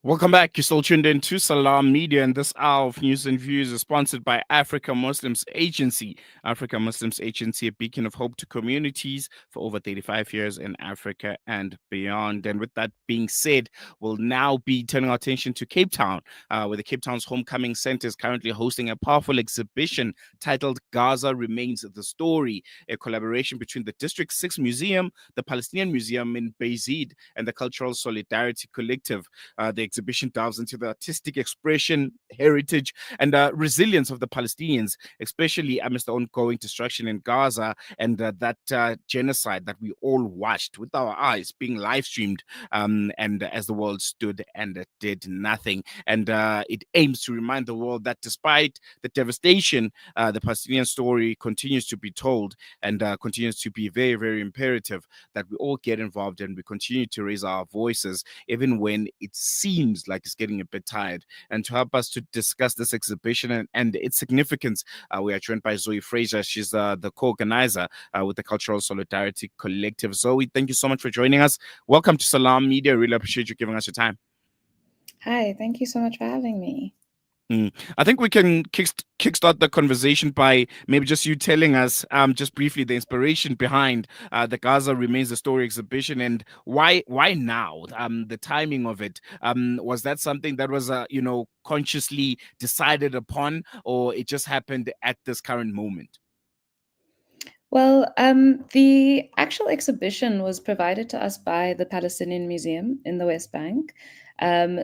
Welcome back. You're still tuned in to Salam Media, and this hour of news and views is sponsored by Africa Muslims Agency. Africa Muslims Agency, a beacon of hope to communities for over 35 years in Africa and beyond. And with that being said, we'll now be turning our attention to Cape Town, where the Cape Town's Homecoming Center is currently hosting a powerful exhibition titled Gaza Remains the Story, a collaboration between the District 6 Museum, the Palestinian Museum in Beirut, and the Cultural Solidarity Collective. The exhibition delves into the artistic expression, heritage, and resilience of the Palestinians, especially amidst the ongoing destruction in Gaza and that genocide that we all watched with our eyes being live streamed. And as the world stood and did nothing. And it aims to remind the world that despite the devastation, the Palestinian story continues to be told and continues to be very, very imperative that we all get involved and we continue to raise our voices, even when it seems like it's getting a bit tired. And to help us to discuss this exhibition and its significance, we are joined by Zoe Fraser. She's the co-organizer with the Cultural Solidarity Collective. Zoe, thank you so much for joining us. Welcome to Salam Media. Really appreciate you giving us your time. Hi, thank you so much for having me. I think we can kickstart the conversation by maybe just you telling us just briefly the inspiration behind the Gaza Remains the Story exhibition and why now, the timing of it. Was that something that was consciously decided upon, or it just happened at this current moment? Well, the actual exhibition was provided to us by the Palestinian Museum in the West Bank.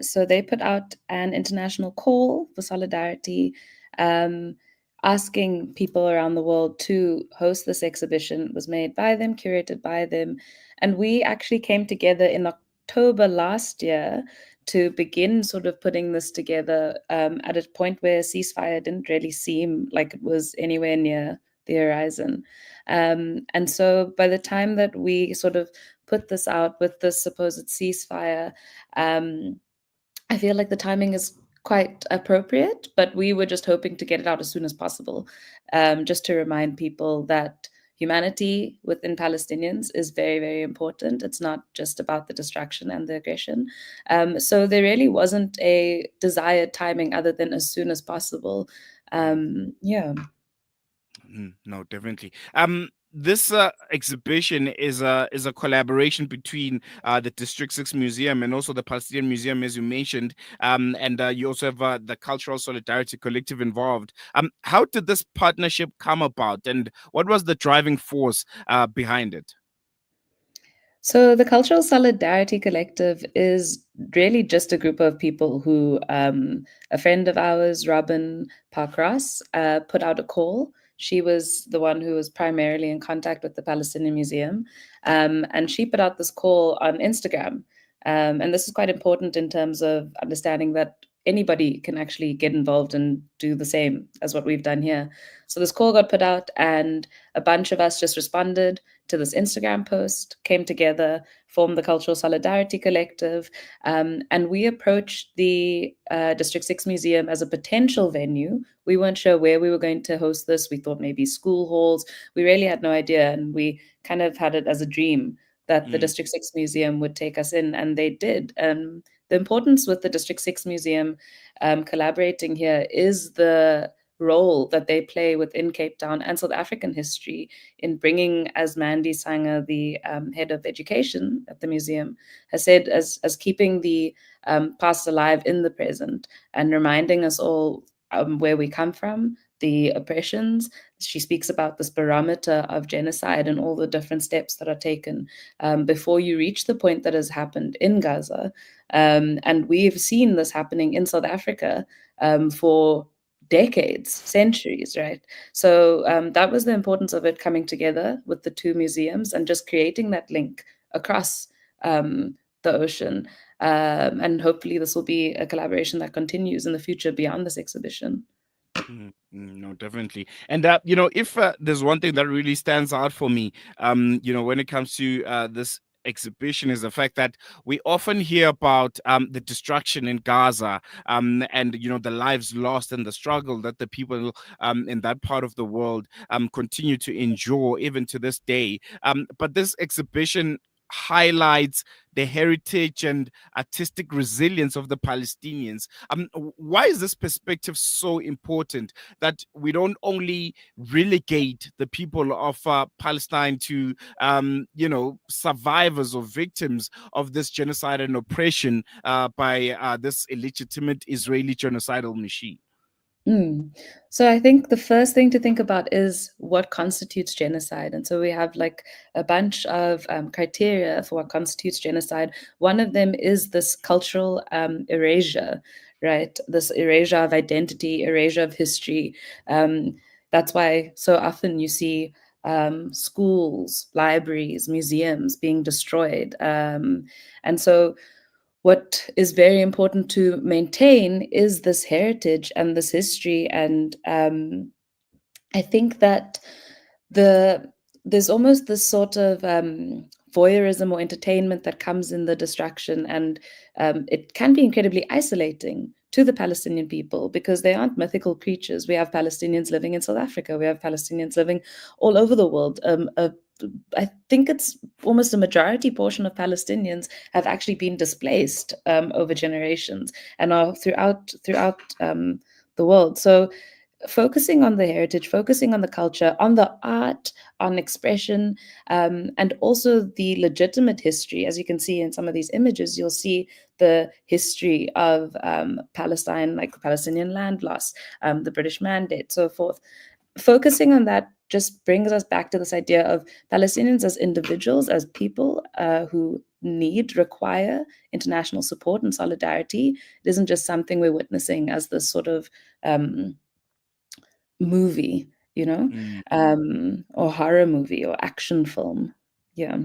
So they put out an international call for solidarity, um, asking people around the world to host this exhibition. It was made by them, curated by them. And we actually came together in October last year to begin sort of putting this together at a point where ceasefire didn't really seem like it was anywhere near the horizon. And so by the time that we sort of put this out with this supposed ceasefire, I feel like the timing is quite appropriate, but we were just hoping to get it out as soon as possible, just to remind people that humanity within Palestinians is very, very important. It's not just about the distraction and the aggression. So there really wasn't a desired timing other than as soon as possible. Yeah. No, definitely. This exhibition is a collaboration between the District 6 Museum and also the Palestinian Museum, as you mentioned. And you also have the Cultural Solidarity Collective involved. How did this partnership come about, and what was the driving force behind it? So the Cultural Solidarity Collective is really just a group of people who, a friend of ours, Robin Parkross, put out a call. She was the one who was primarily in contact with the Palestinian Museum. And she put out this call on Instagram. And this is quite important in terms of understanding that anybody can actually get involved and do the same as what we've done here. So this call got put out, and a bunch of us just responded to this Instagram post, came together, formed the Cultural Solidarity Collective, and we approached the District 6 Museum as a potential venue. We weren't sure where we were going to host this. We thought maybe school halls. We really had no idea, and we kind of had it as a dream that the District 6 Museum would take us in, and they did. The importance with the District 6 Museum collaborating here is the role that they play within Cape Town and South African history in bringing, as Mandy Sanger, the head of education at the museum, has said, as keeping the past alive in the present and reminding us all where we come from, the oppressions. She speaks about this barometer of genocide and all the different steps that are taken before you reach the point that has happened in Gaza. And we've seen this happening in South Africa for decades, centuries, right? So that was the importance of it coming together with the two museums and just creating that link across the ocean. And hopefully this will be a collaboration that continues in the future beyond this exhibition. No, definitely. And if there's one thing that really stands out for me, when it comes to this exhibition, is the fact that we often hear about the destruction in Gaza, and the lives lost and the struggle that the people in that part of the world continue to endure even to this day. But this exhibition highlights the heritage and artistic resilience of the Palestinians. Why is this perspective so important, that we don't only relegate the people of Palestine to, survivors or victims of this genocide and oppression by this illegitimate Israeli genocidal machine? Mm. So I think the first thing to think about is what constitutes genocide. And so we have like a bunch of criteria for what constitutes genocide. One of them is this cultural erasure, right? This erasure of identity, erasure of history. Um, that's why so often you see schools, libraries, museums being destroyed. And so what is very important to maintain is this heritage and this history. And I think that the there's almost this sort of voyeurism or entertainment that comes in the distraction, and it can be incredibly isolating to the Palestinian people because they aren't mythical creatures. We have Palestinians living in South Africa. We have Palestinians living all over the world. I think it's almost a majority portion of Palestinians have actually been displaced over generations and are throughout the world. So focusing on the heritage, focusing on the culture, on the art, on expression, and also the legitimate history. As you can see in some of these images, you'll see the history of Palestine, like the Palestinian land loss, the British Mandate, so forth. Focusing on that just brings us back to this idea of Palestinians as individuals, as people who require international support and solidarity. It isn't just something we're witnessing as this sort of movie, Mm. or horror movie or action film. Yeah.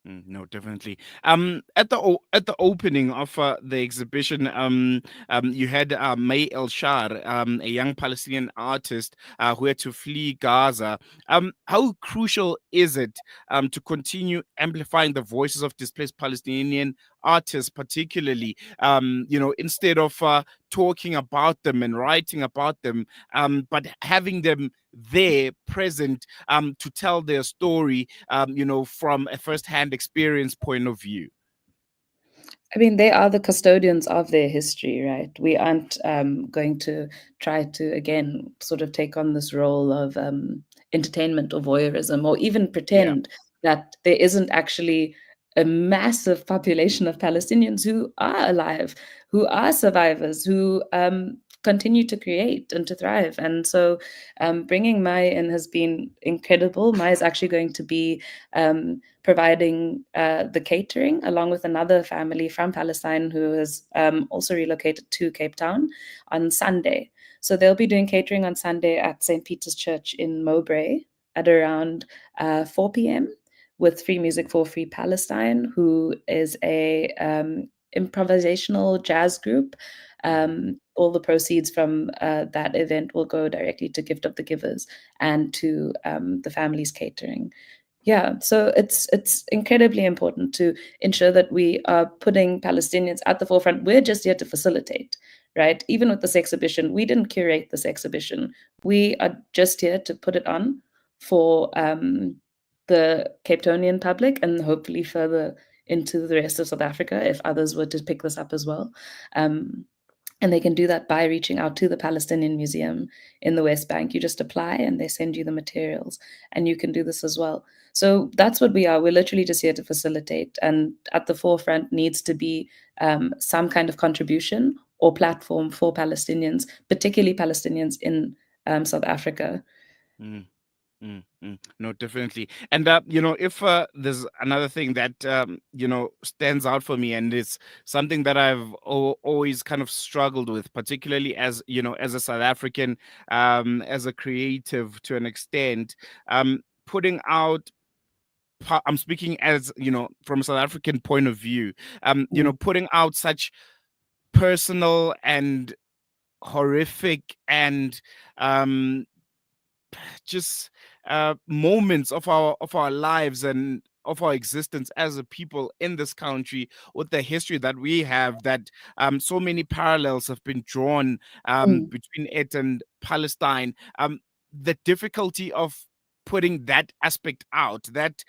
Mm, no, definitely. At the opening of the exhibition, you had May El Shar, a young Palestinian artist who had to flee Gaza. How crucial is it to continue amplifying the voices of displaced Palestinian artists, particularly, instead of talking about them and writing about them, but having them there present to tell their story, from a first-hand experience point of view? I mean, they are the custodians of their history, right? We aren't going to try to, again, sort of take on this role of entertainment or voyeurism, or even Yeah. pretend that there isn't actually a massive population of Palestinians who are alive, who are survivors, who continue to create and to thrive. And so bringing Mai in has been incredible. Mai is actually going to be providing the catering along with another family from Palestine who has also relocated to Cape Town on Sunday. So they'll be doing catering on Sunday at St. Peter's Church in Mowbray at around 4 p.m. with Free Music for Free Palestine, who is a improvisational jazz group. Mhm. All the proceeds from that event will go directly to Gift of the Givers and to the family's catering. Yeah, so it's incredibly important to ensure that we are putting Palestinians at the forefront. We're just here to facilitate, right? Even with this exhibition, we didn't curate this exhibition. We are just here to put it on for the Cape Townian public and hopefully further into the rest of South Africa if others were to pick this up as well. Um, and they can do that by reaching out to the Palestinian Museum in the West Bank. You just apply and they send you the materials, and you can do this as well. So that's what we are. We're literally just here to facilitate. And at the forefront needs to be some kind of contribution or platform for Palestinians, particularly Palestinians in South Africa. Mm. No, definitely. And if there's another thing that stands out for me, and it's something that I've always kind of struggled with, particularly as as a South African, as a creative to an extent, putting out. I'm speaking as from a South African point of view, Mm, putting out such personal and horrific and um just moments of our lives and of our existence as a people in this country, with the history that we have, that so many parallels have been drawn mm, between it and Palestine. The difficulty of putting that aspect out, that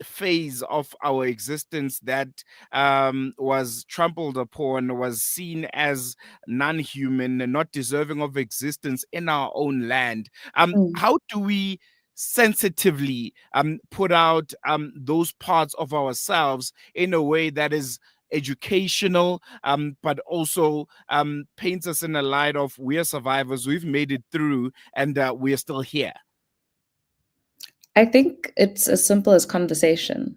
phase of our existence that was trampled upon, was seen as non-human and not deserving of existence in our own land. Mm. How do we sensitively put out those parts of ourselves in a way that is educational, but also paints us in a light of we are survivors, we've made it through, and we are still here? I think it's as simple as conversation.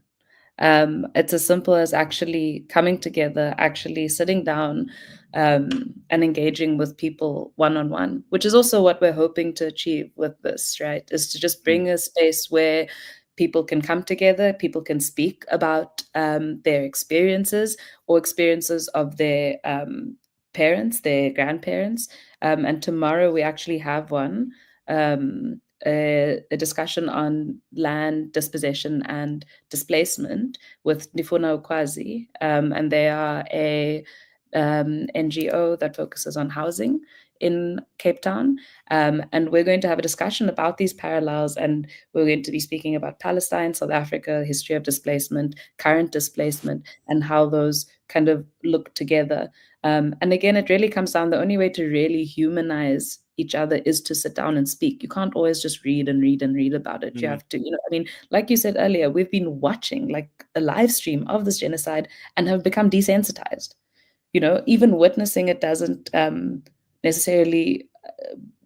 It's as simple as actually coming together, actually sitting down, and engaging with people one on one, which is also what we're hoping to achieve with this, right? Is to just Mm, bring a space where people can come together, people can speak about their experiences or experiences of their parents, their grandparents. And tomorrow we actually have one. A discussion on land dispossession and displacement with Nifuna Ukwazi, and they are a NGO that focuses on housing in Cape Town. And we're going to have a discussion about these parallels, and we're going to be speaking about Palestine, South Africa, history of displacement, current displacement, and how those kind of look together. And again, it really comes down, the only way to really humanize each other is to sit down and speak. You can't always just read and read and read about it. You mm, have to, I mean, like you said earlier, we've been watching like a live stream of this genocide and have become desensitized. Even witnessing it doesn't necessarily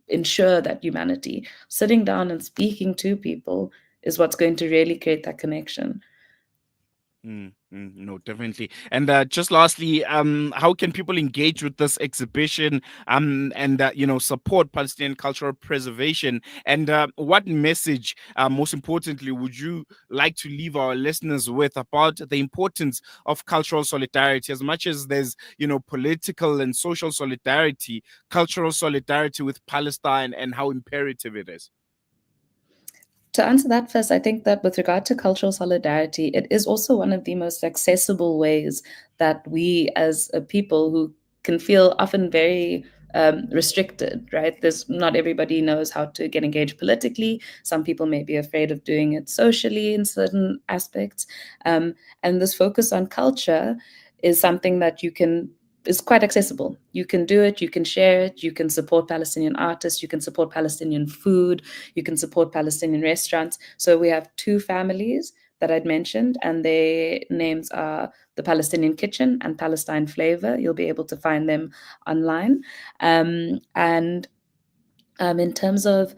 ensure that humanity. Sitting down and speaking to people is what's going to really create that connection. no, definitely. And just lastly, how can people engage with this exhibition and support Palestinian cultural preservation? And what message, most importantly, would you like to leave our listeners with about the importance of cultural solidarity? As much as there's political and social solidarity, cultural solidarity with Palestine, and how imperative it is. To answer that first, I think that with regard to cultural solidarity, it is also one of the most accessible ways that we as a people who can feel often very restricted, right? There's not everybody knows how to get engaged politically. Some people may be afraid of doing it socially in certain aspects. And this focus on culture is something that is quite accessible. You can do it, you can share it, you can support Palestinian artists, you can support Palestinian food, you can support Palestinian restaurants. So we have two families that I'd mentioned, and their names are the Palestinian Kitchen and Palestine Flavor. You'll be able to find them online. And in terms of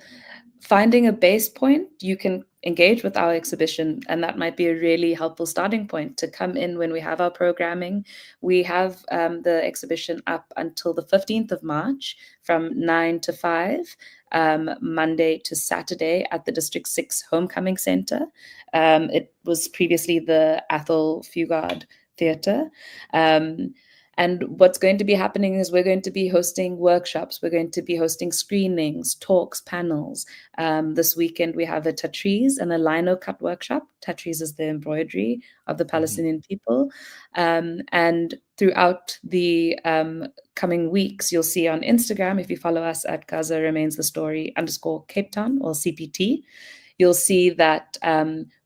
finding a base point, you can engage with our exhibition, and that might be a really helpful starting point to come in when we have our programming. We have the exhibition up until the 15th of March from 9 to 5, Monday to Saturday at the District 6 Homecoming Center. It was previously the Athol Fugard Theatre. And what's going to be happening is we're going to be hosting workshops. We're going to be hosting screenings, talks, panels. This weekend, we have a tatriz and a lino cut workshop. Tatriz is the embroidery of the Palestinian people. And throughout the coming weeks, you'll see on Instagram, if you follow us at Gaza Remains the Story _Cape Town or CPT, you'll see that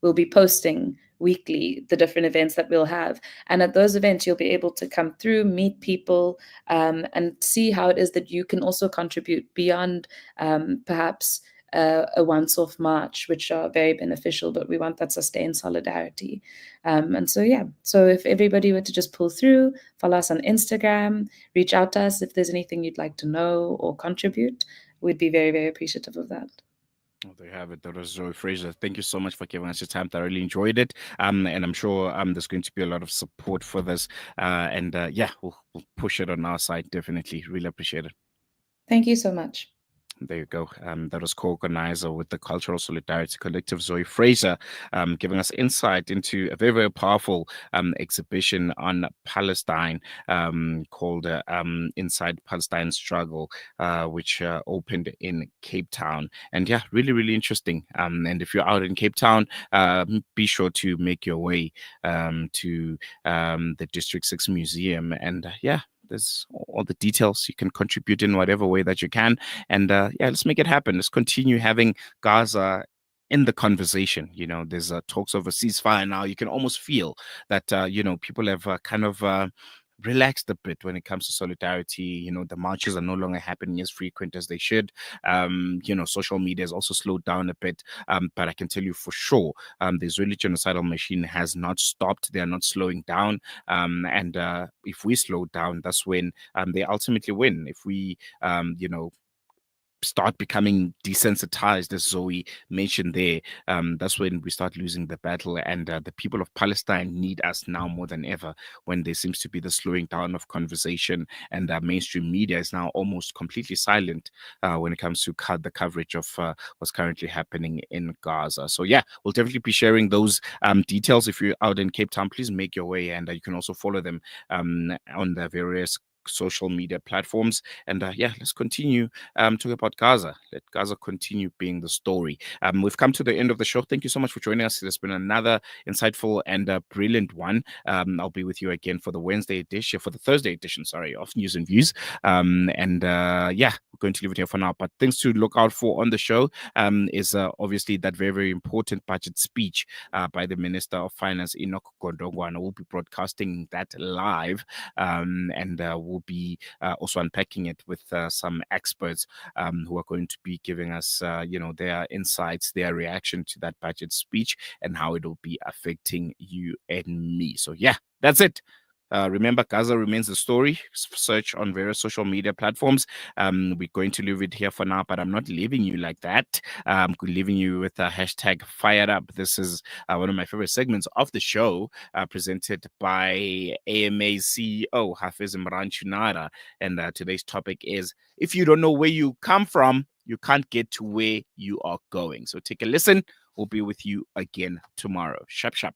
we'll be posting weekly the different events that we'll have. And at those events, you'll be able to come through, meet people, and see how it is that you can also contribute beyond perhaps a once-off march, which are very beneficial, but we want that sustained solidarity. And so, yeah, so if everybody were to just pull through, follow us on Instagram, reach out to us if there's anything you'd like to know or contribute, we'd be very, very appreciative of that. Oh, there you have it. That was Zoe Fraser. Thank you so much for giving us your time. I really enjoyed it. And I'm sure there's going to be a lot of support for this. And yeah, we'll push it on our side. Definitely. Really appreciate it. Thank you so much. There you go. That was co-organizer with the Cultural Solidarity Collective, Zoe Fraser, giving us insight into a very, very powerful exhibition on Palestine called Inside Palestine Struggle, which opened in Cape Town. And yeah, really, really interesting. And if you're out in Cape Town, be sure to make your way to the District 6 Museum. And yeah, there's all the details. You can contribute in whatever way that you can. And yeah, let's make it happen. Let's continue having Gaza in the conversation. There's talks of a ceasefire now. You can almost feel that people have kind of relaxed a bit when it comes to solidarity. The marches are no longer happening as frequent as they should. Social media has also slowed down a bit. But I can tell you for sure, the Israeli genocidal machine has not stopped. They are not slowing down. And if we slow down, that's when they ultimately win. If we, start becoming desensitized, as Zoe mentioned there, that's when we start losing the battle. And the people of Palestine need us now more than ever, when there seems to be the slowing down of conversation, and mainstream media is now almost completely silent when it comes to the coverage of what's currently happening in Gaza. So, yeah, we'll definitely be sharing those details. If you're out in Cape Town, please make your way, and you can also follow them on the various social media platforms. And yeah, let's continue talking about Gaza. Let Gaza continue being the story. We've come to the end of the show. Thank you so much for joining us. It's been another insightful and brilliant one. I'll be with you again for the Thursday edition, sorry, of News and Views. And yeah, we're going to leave it here for now. But things to look out for on the show is obviously that very, very important budget speech by the Minister of Finance, Enoch Godongwana. We'll be broadcasting that live, and we'll be also unpacking it with some experts who are going to be giving us, their insights, their reaction to that budget speech, and how it will be affecting you and me. So yeah, that's it. Remember, Gaza remains the story. Search on various social media platforms. We're going to leave it here for now, but I'm not leaving you like that. I'm leaving you with a hashtag fired up. This is one of my favorite segments of the show, presented by AMA's CEO, Hafiz Imran Chunara. And today's topic is, if you don't know where you come from, you can't get to where you are going. So take a listen. We'll be with you again tomorrow. Shap, shap.